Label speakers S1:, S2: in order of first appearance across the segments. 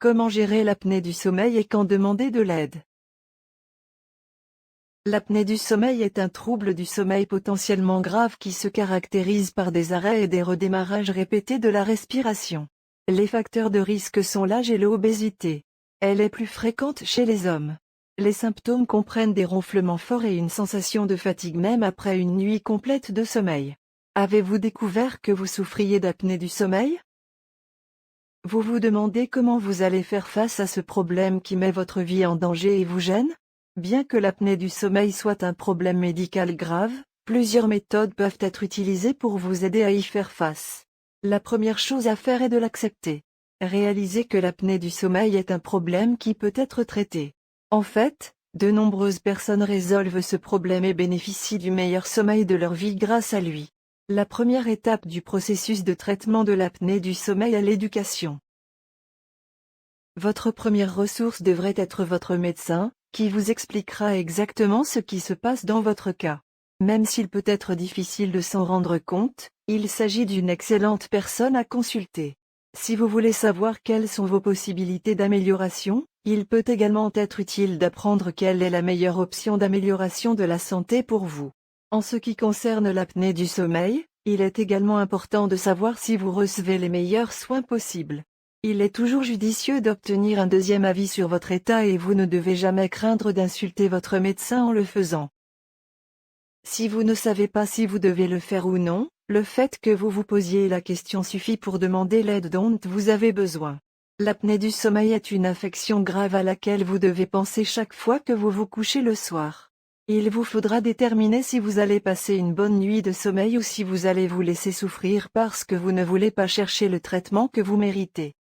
S1: Comment gérer l'apnée du sommeil et quand demander de l'aide? L'apnée du sommeil est un trouble du sommeil potentiellement grave qui se caractérise par des arrêts et des redémarrages répétés de la respiration. Les facteurs de risque sont l'âge et l'obésité. Elle est plus fréquente chez les hommes. Les symptômes comprennent des ronflements forts et une sensation de fatigue même après une nuit complète de sommeil. Avez-vous découvert que vous souffriez d'apnée du sommeil? Vous vous demandez comment vous allez faire face à ce problème qui met votre vie en danger et vous gêne? Bien que l'apnée du sommeil soit un problème médical grave, plusieurs méthodes peuvent être utilisées pour vous aider à y faire face. La première chose à faire est de l'accepter. Réalisez que l'apnée du sommeil est un problème qui peut être traité. En fait, de nombreuses personnes résolvent ce problème et bénéficient du meilleur sommeil de leur vie grâce à lui. La première étape du processus de traitement de l'apnée du sommeil est l'éducation. Votre première ressource devrait être votre médecin, qui vous expliquera exactement ce qui se passe dans votre cas. Même s'il peut être difficile de s'en rendre compte, il s'agit d'une excellente personne à consulter. Si vous voulez savoir quelles sont vos possibilités d'amélioration, il peut également être utile d'apprendre quelle est la meilleure option d'amélioration de la santé pour vous. En ce qui concerne l'apnée du sommeil, il est également important de savoir si vous recevez les meilleurs soins possibles. Il est toujours judicieux d'obtenir un deuxième avis sur votre état et vous ne devez jamais craindre d'insulter votre médecin en le faisant. Si vous ne savez pas si vous devez le faire ou non, le fait que vous vous posiez la question suffit pour demander l'aide dont vous avez besoin. L'apnée du sommeil est une affection grave à laquelle vous devez penser chaque fois que vous vous couchez le soir. Il vous faudra déterminer si vous allez passer une bonne nuit de sommeil ou si vous allez vous laisser souffrir parce que vous ne voulez pas chercher le traitement que vous méritez.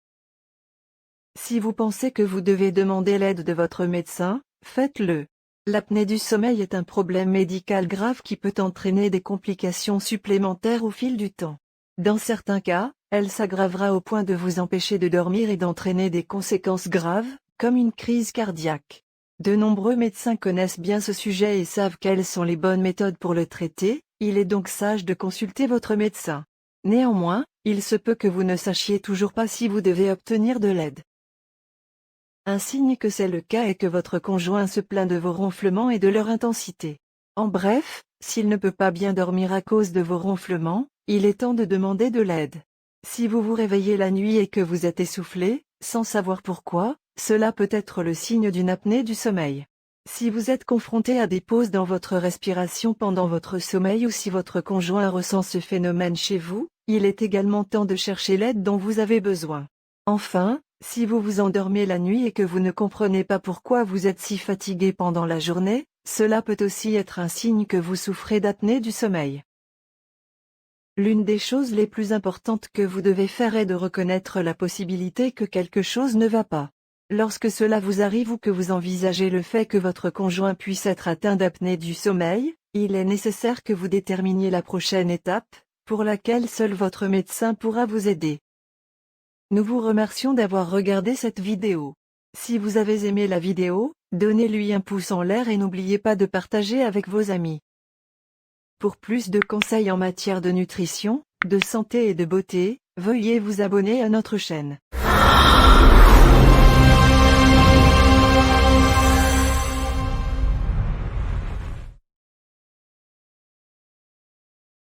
S1: Si vous pensez que vous devez demander l'aide de votre médecin, faites-le. L'apnée du sommeil est un problème médical grave qui peut entraîner des complications supplémentaires au fil du temps. Dans certains cas, elle s'aggravera au point de vous empêcher de dormir et d'entraîner des conséquences graves, comme une crise cardiaque. De nombreux médecins connaissent bien ce sujet et savent quelles sont les bonnes méthodes pour le traiter, il est donc sage de consulter votre médecin. Néanmoins, il se peut que vous ne sachiez toujours pas si vous devez obtenir de l'aide. Un signe que c'est le cas est que votre conjoint se plaint de vos ronflements et de leur intensité. En bref, s'il ne peut pas bien dormir à cause de vos ronflements, il est temps de demander de l'aide. Si vous vous réveillez la nuit et que vous êtes essoufflé, sans savoir pourquoi, cela peut être le signe d'une apnée du sommeil. Si vous êtes confronté à des pauses dans votre respiration pendant votre sommeil ou si votre conjoint ressent ce phénomène chez vous, il est également temps de chercher l'aide dont vous avez besoin. Enfin, si vous vous endormez la nuit et que vous ne comprenez pas pourquoi vous êtes si fatigué pendant la journée, cela peut aussi être un signe que vous souffrez d'apnée du sommeil. L'une des choses les plus importantes que vous devez faire est de reconnaître la possibilité que quelque chose ne va pas. Lorsque cela vous arrive ou que vous envisagez le fait que votre conjoint puisse être atteint d'apnée du sommeil, il est nécessaire que vous déterminiez la prochaine étape, pour laquelle seul votre médecin pourra vous aider. Nous vous remercions d'avoir regardé cette vidéo. Si vous avez aimé la vidéo, donnez-lui un pouce en l'air et n'oubliez pas de partager avec vos amis. Pour plus de conseils en matière de nutrition, de santé et de beauté, veuillez vous abonner à notre chaîne.